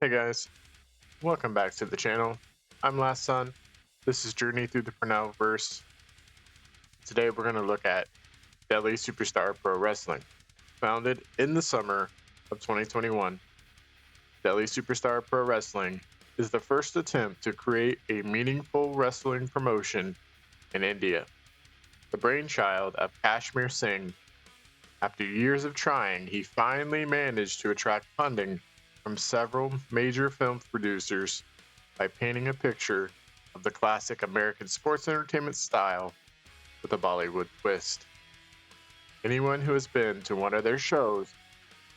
Hey guys, welcome back to the channel. I'm Last Son. This is Journey Through the Cornellverse. Today we're going to look at Delhi Superstar Pro Wrestling. Founded in the summer of 2021, Delhi Superstar Pro Wrestling is the first attempt to create a meaningful wrestling promotion in India. The brainchild of Kashmir Singh, after years of trying, he finally managed to attract funding from several major film producers by painting a picture of the classic American sports entertainment style with a Bollywood twist. Anyone who has been to one of their shows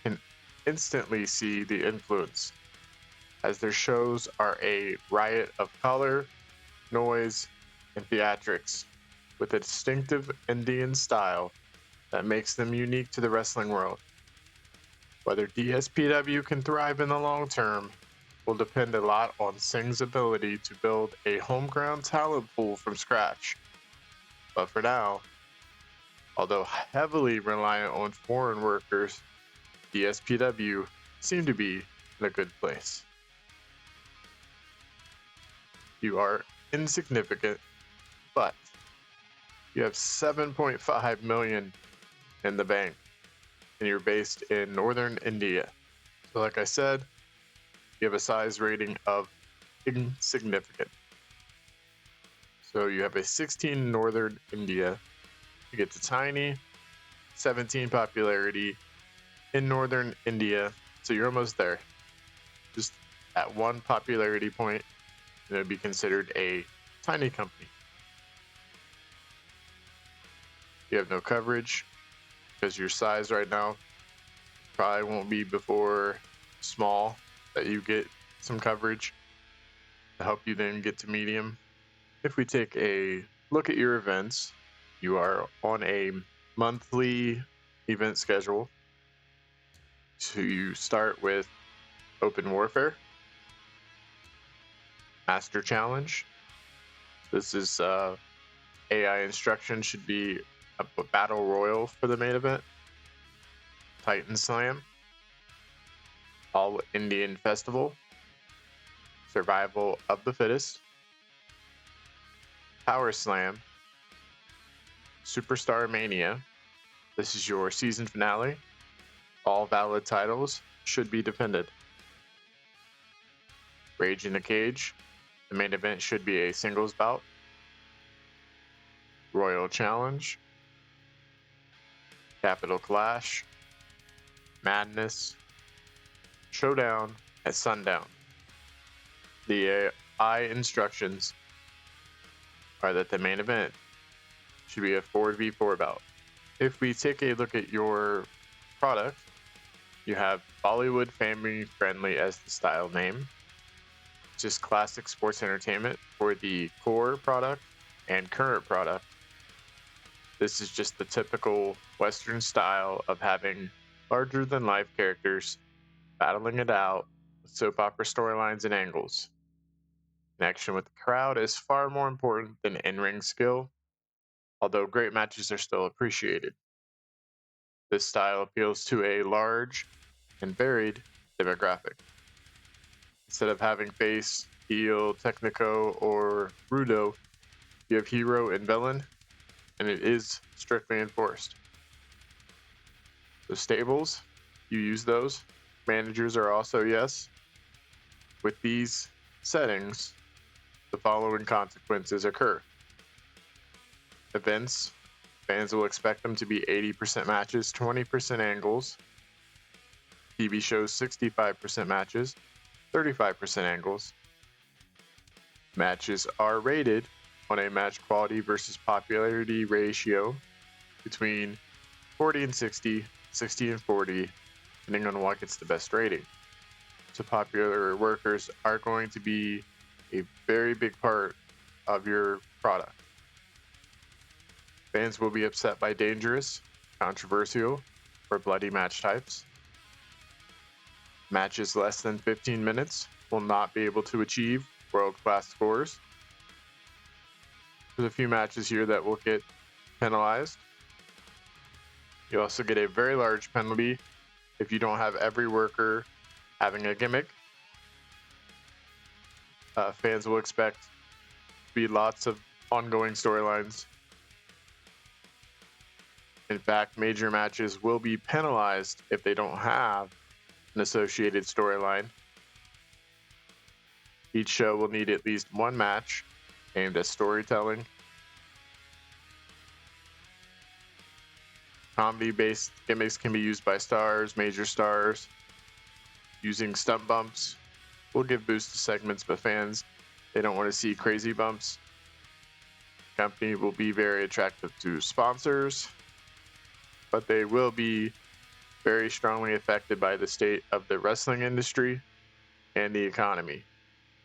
can instantly see the influence, as their shows are a riot of color, noise, and theatrics, with a distinctive Indian style that makes them unique to the wrestling world. Whether DSPW can thrive in the long term will depend a lot on Singh's ability to build a homegrown talent pool from scratch. But for now, although heavily reliant on foreign workers, DSPW seem to be in a good place. You are insignificant, but you have 7.5 million in the bank, and you're based in northern India. So like I said, you have a size rating of insignificant. So you have a 16 in northern India. You get to tiny, 17 popularity in northern India. So you're almost there. Just at one popularity point, and it would be considered a tiny company. You have no coverage because your size right now probably won't be before small that you get some coverage to help you then get to medium. If we take a look at your events, you are on a monthly event schedule. So you start with Open Warfare, Master Challenge. This is AI instruction, should be a battle royal for the main event. Titan Slam, All Indian Festival, Survival of the Fittest, Power Slam, Superstar Mania. This is your season finale. All valid titles should be defended. Rage in the Cage. The main event should be a singles bout. Royal Challenge, Capital Clash, Madness, Showdown at Sundown. The AI instructions are that the main event should be a 4v4 bout. If we take a look at your product, you have Bollywood Family Friendly as the style name, just classic sports entertainment for the core product and current product. This is just the typical Western style of having larger than life characters battling it out with soap opera storylines and angles. Connection with the crowd is far more important than in-ring skill, although great matches are still appreciated. This style appeals to a large and varied demographic. Instead of having face, heel, technico, or rudo, you have hero and villain, and it is strictly enforced. The stables, you use those. Managers are also yes. With these settings, the following consequences occur. Events, fans will expect them to be 80% matches, 20% angles. TV shows 65% matches, 35% angles. Matches are rated on a match quality versus popularity ratio between 40 and 60, 60 and 40, depending on what gets the best rating. So popular workers are going to be a very big part of your product. Fans will be upset by dangerous, controversial, or bloody match types. Matches less than 15 minutes will not be able to achieve world-class scores. There's a few matches here that will get penalized. You also get a very large penalty if you don't have every worker having a gimmick. Fans will expect to be lots of ongoing storylines. In fact, major matches will be penalized if they don't have an associated storyline. Each show will need at least one match aimed at storytelling. Comedy-based gimmicks can be used by stars, major stars. Using stunt bumps will give boost to segments, but fans, they don't want to see crazy bumps. The company will be very attractive to sponsors, but they will be very strongly affected by the state of the wrestling industry and the economy.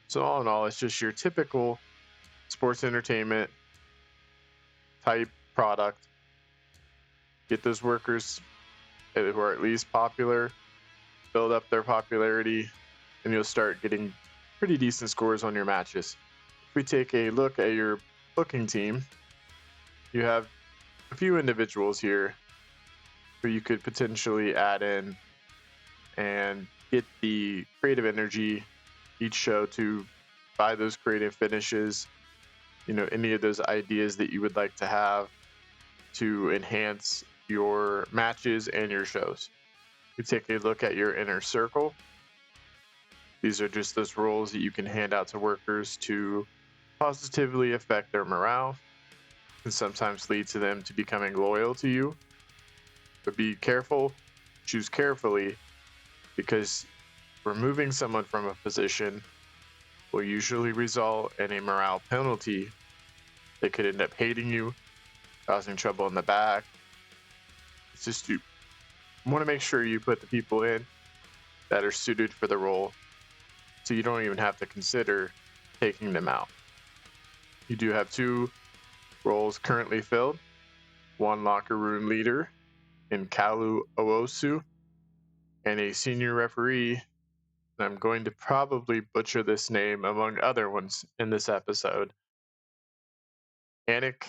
So all in all, it's just your typical sports entertainment type product. Get those workers who are at least popular, build up their popularity, and you'll start getting pretty decent scores on your matches. If we take a look at your booking team, you have a few individuals here who you could potentially add in and get the creative energy each show to buy those creative finishes, any of those ideas that you would like to have to enhance your matches and your shows. We take a look at your inner circle. These are just those roles that you can hand out to workers to positively affect their morale and sometimes lead to them to becoming loyal to you. But be careful, choose carefully, because removing someone from a position will usually result in a morale penalty. They could end up hating you, causing trouble in the back. It's just you want to make sure you put the people in that are suited for the role, so you don't even have to consider taking them out. You do have 2 roles currently filled, 1 locker room leader in Kalu Owosu, and a senior referee, and I'm going to probably butcher this name among other ones in this episode, Anik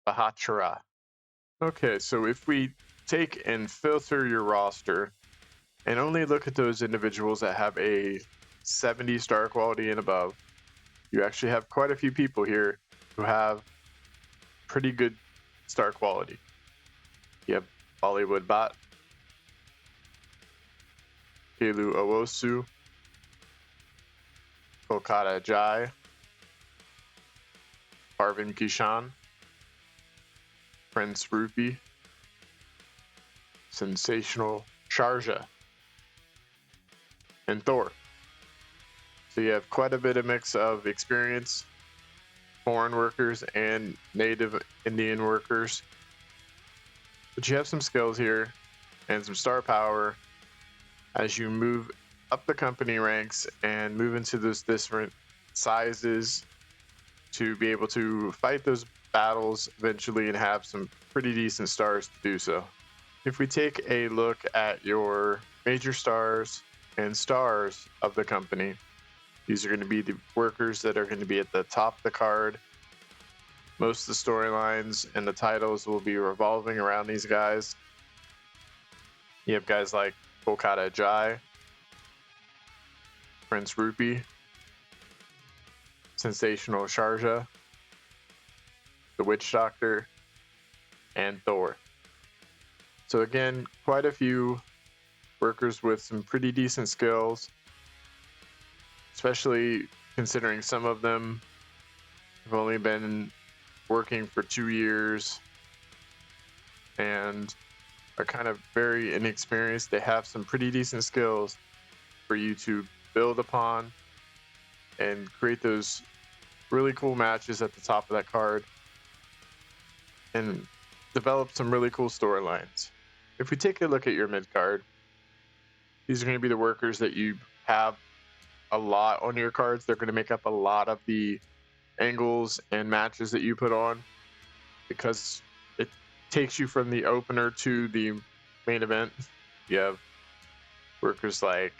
Bahachara. Okay, so if we take and filter your roster and only look at those individuals that have a 70 star quality and above, you actually have quite a few people here who have pretty good star quality. You have Bollywood Bhat, Kalu Owosu, Kolkata Jai, Arvind Kishan, Prince Rupee, Sensational Sharjah, and Thor. So you have quite a bit of mix of experience, foreign workers and native Indian workers. But you have some skills here and some star power as you move up the company ranks and move into those different sizes to be able to fight those battles eventually and have some pretty decent stars to do so. If we take a look at your major stars and stars of the company, these are going to be the workers that are going to be at the top of the card. Most of the storylines and the titles will be revolving around these guys. You have guys like Kolkata Jai, Prince Rupee, Sensational Sharjah, the Witch Doctor, and Thor. So again, quite a few workers with some pretty decent skills, especially considering some of them have only been working for 2 years and are kind of very inexperienced. They have some pretty decent skills for you to build upon and create those really cool matches at the top of that card and develop some really cool storylines. If we take a look at your mid card, these are going to be the workers that you have a lot on your cards. They're going to make up a lot of the angles and matches that you put on because it takes you from the opener to the main event. You have workers like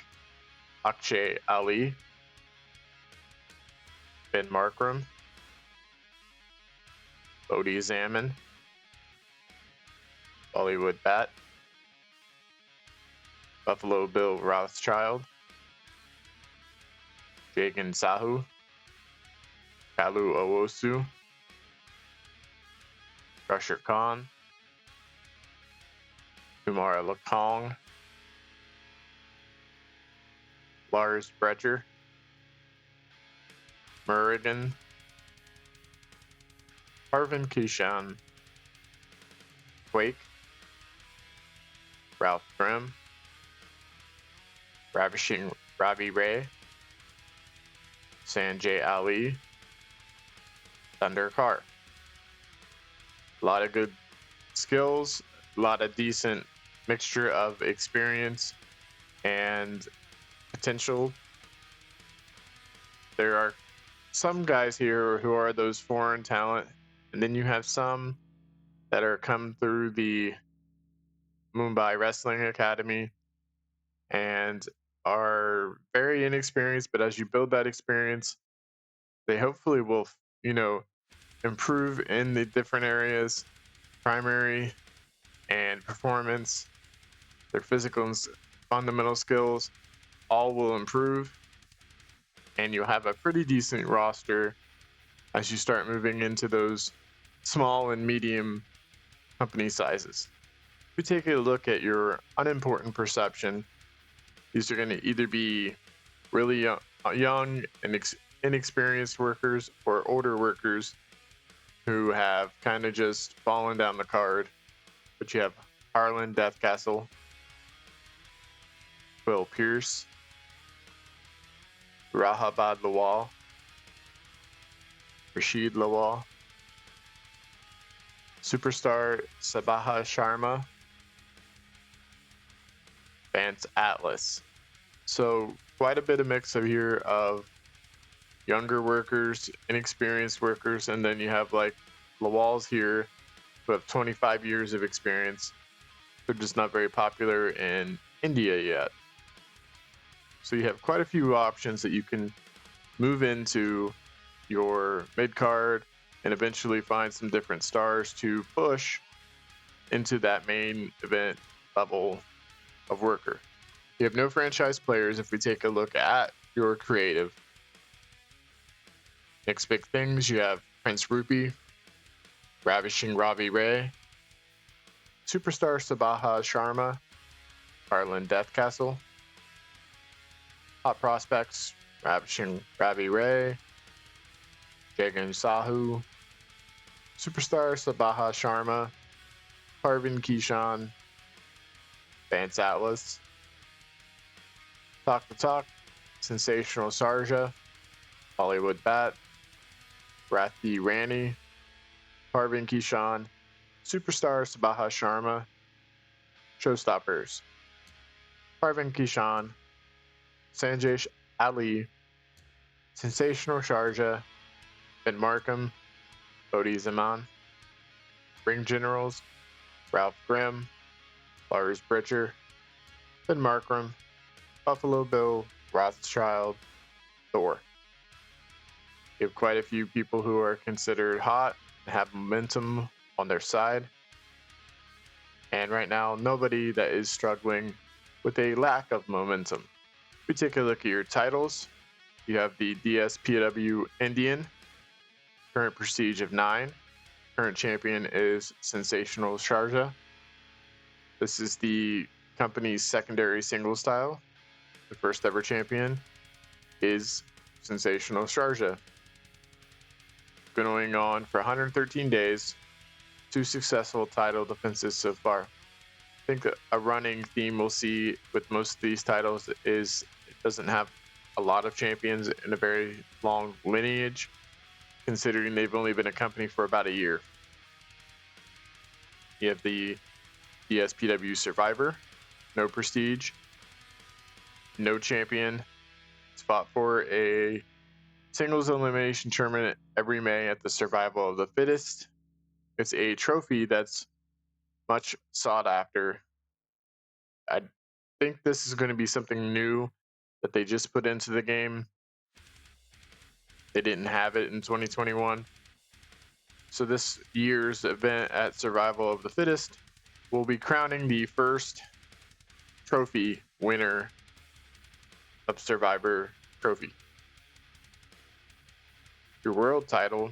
Akshay Ali, Ben Markram, Bodhi Zaman, Bollywood Bat, Buffalo Bill Rothschild, Jagan Sahu, Kalu Owosu, Crusher Khan, Kumar Lakong, Lars Brecher, Murugan, Arvin Kishan, Quake, Ralph Grimm, Ravishing Ravi Ray, Sanjay Ali, Thunder Carr. A lot of good skills, a lot of decent mixture of experience and potential. There are some guys here who are those foreign talent, and then you have some that are come through the Mumbai Wrestling Academy and are very inexperienced, but as you build that experience, they hopefully will, improve in the different areas, primary and performance, their physical and fundamental skills, all will improve, and you'll have a pretty decent roster as you start moving into those small and medium company sizes. If we take a look at your unimportant perception, these are going to either be really young and inexperienced workers or older workers who have kind of just fallen down the card. But you have Harlan Deathcastle, Will Pierce, Rahabad Lawal, Rashid Lawal, Superstar Sabaha Sharma, Vance Atlas. So quite a bit of mix of here of younger workers, inexperienced workers, and then you have like Lawal's here who have 25 years of experience. They're just not very popular in India yet. So you have quite a few options that you can move into your mid-card and eventually find some different stars to push into that main event level of worker. You have no franchise players if we take a look at your creative. Next big things, you have Prince Rupee, Ravishing Ravi Ray, Superstar Sabaha Sharma, Harlan Deathcastle, Hot Prospects, Ravishing Ravi Ray, Jagan Sahu, Superstar Sabaha Sharma, Parvin Kishan, Vance Atlas, Talk the Talk, Sensational Sarja, Hollywood Bat, Rathi Rani, Parvin Kishan, Superstar Sabaha Sharma, Showstoppers, Parvin Kishan, Sanjay Ali, Sensational Sharja, Ben Markham, Bodhi Zaman, Ring Generals, Ralph Grimm, Lars Brecher, Ben Markham, Buffalo Bill, Rothschild, Thor. You have quite a few people who are considered hot and have momentum on their side. And right now, nobody that is struggling with a lack of momentum. If we take a look at your titles, you have the DSPW Indian, current prestige of 9. Current champion is Sensational Sharja. This is the company's secondary single style. The first ever champion is Sensational Sharja. Going on for 113 days, 2 successful title defenses so far. I think a running theme we'll see with most of these titles is it doesn't have a lot of champions in a very long lineage, considering they've only been a company for about a year. You have the DSPW Survivor, no prestige, no champion. It's fought for a singles elimination tournament every May at the Survival of the Fittest. It's a trophy that's much sought after. I think this is going to be something new that they just put into the game. They didn't have it in 2021. So this year's event at Survival of the Fittest will be crowning the first trophy winner of Survivor Trophy. Your world title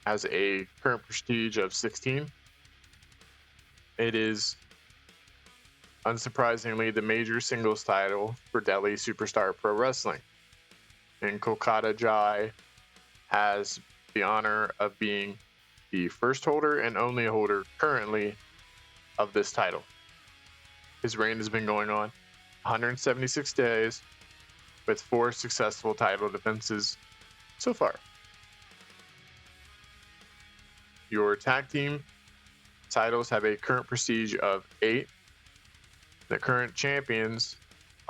has a current prestige of 16. It is, unsurprisingly, the major singles title for Delhi Superstar Pro Wrestling. And Kolkata Jai has the honor of being the first holder and only holder currently of this title. His reign has been going on 176 days with 4 successful title defenses so far. Your tag team titles have a current prestige of 8. The current champions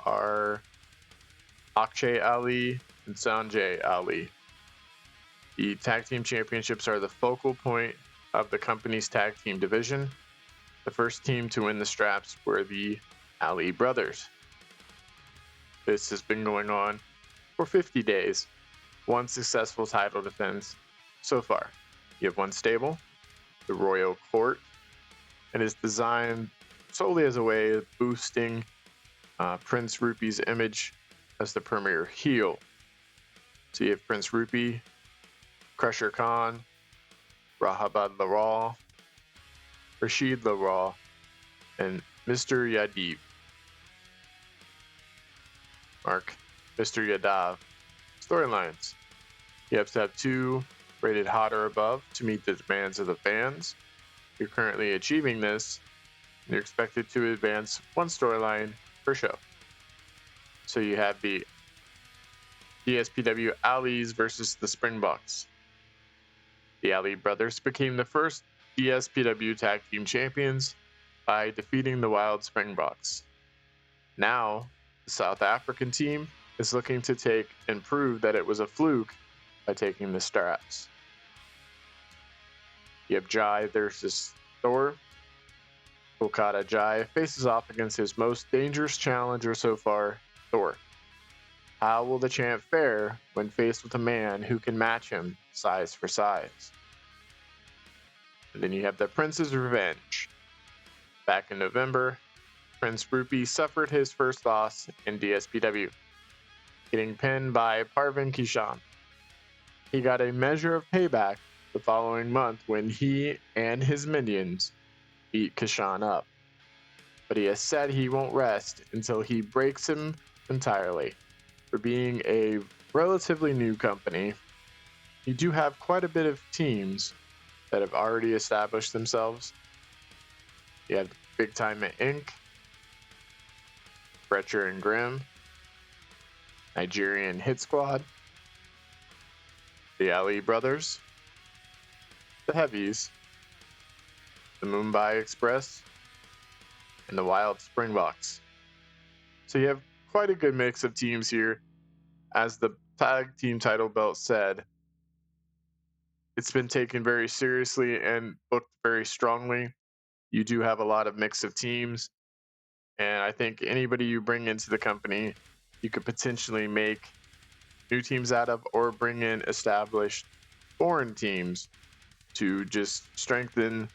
are Akshay Ali and Sanjay Ali. The tag team championships are the focal point of the company's tag team division. The first team to win the straps were the Ali brothers. This has been going on for 50 days. 1 successful title defense so far. You have 1 stable, the Royal Court, and is designed solely as a way of boosting Prince Rupee's image as the premier heel. So you have Prince Rupee, Crusher Khan, Rahabad Laral, Rashid Laral, and Mr. Yadav. Mr. Yadav. Storylines. You have to have 2 rated hot or above to meet the demands of the fans. You're currently achieving this, and you're expected to advance 1 storyline per show. So you have the DSPW Alis versus the Springboks. The Ali brothers became the first DSPW Tag Team Champions by defeating the Wild Springboks. Now, the South African team is looking to take and prove that it was a fluke by taking the straps. You have Jai versus Thor. Kolkata Jai faces off against his most dangerous challenger so far, Thor. How will the champ fare when faced with a man who can match him size for size? And then you have the Prince's Revenge. Back in November, Prince Rupee suffered his first loss in DSPW, getting pinned by Parvin Kishan. He got a measure of payback the following month when he and his minions beat Kishan up. But he has said he won't rest until he breaks him entirely. For being a relatively new company, you do have quite a bit of teams that have already established themselves. You have Big Time Inc., Fletcher and Grimm, Nigerian Hit Squad, the Ali Brothers, the Heavies, the Mumbai Express, and the Wild Springboks. So you have quite a good mix of teams here. As the tag team title belt said, it's been taken very seriously and booked very strongly. You do have a lot of mix of teams, and I think anybody you bring into the company, you could potentially make new teams out of, or bring in established foreign teams to just strengthen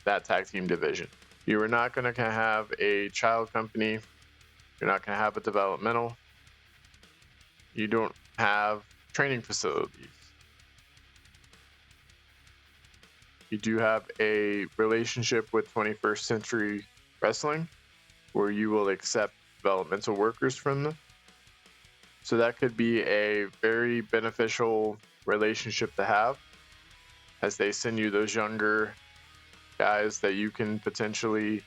that tag team division. You are not going to have a child company. You're not going to have a developmental. You don't have training facilities. You do have a relationship with 21st Century Wrestling where you will accept developmental workers from them. So that could be a very beneficial relationship to have as they send you those younger guys that you can potentially,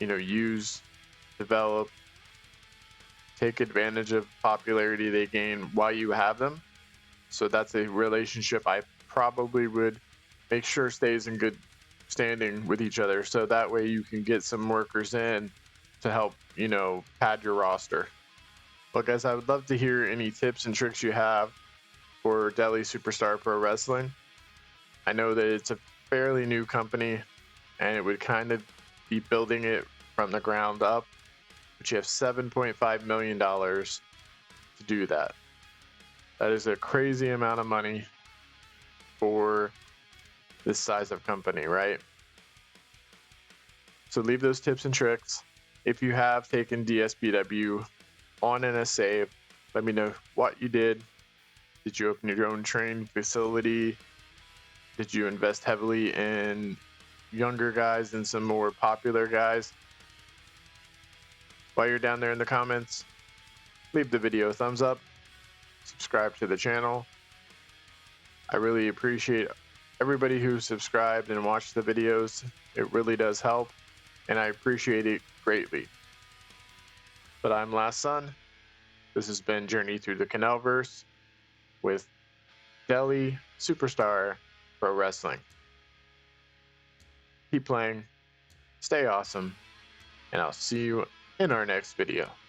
use, develop, take advantage of popularity they gain while you have them. So that's a relationship I probably would make sure stays in good standing with each other. So that way you can get some workers in to help, pad your roster. Well, guys, I would love to hear any tips and tricks you have for Delhi Superstar Pro Wrestling. I know that it's a fairly new company and it would kind of be building it from the ground up, but you have $7.5 million to do that. That is a crazy amount of money for this size of company, right? So leave those tips and tricks. If you have taken DSPW on in a save, let me know what you did Did you open your own training facility? Did you invest heavily in younger guys and some more popular guys? While you're down there in the comments, leave the video a thumbs up, subscribe to the channel. I really appreciate everybody who subscribed and watched the videos. It really does help, and I appreciate it greatly. But I'm Last Son. This has been Journey Through the Cornellverse with Delhi Superstar Pro Wrestling. Keep playing, stay awesome, and I'll see you in our next video.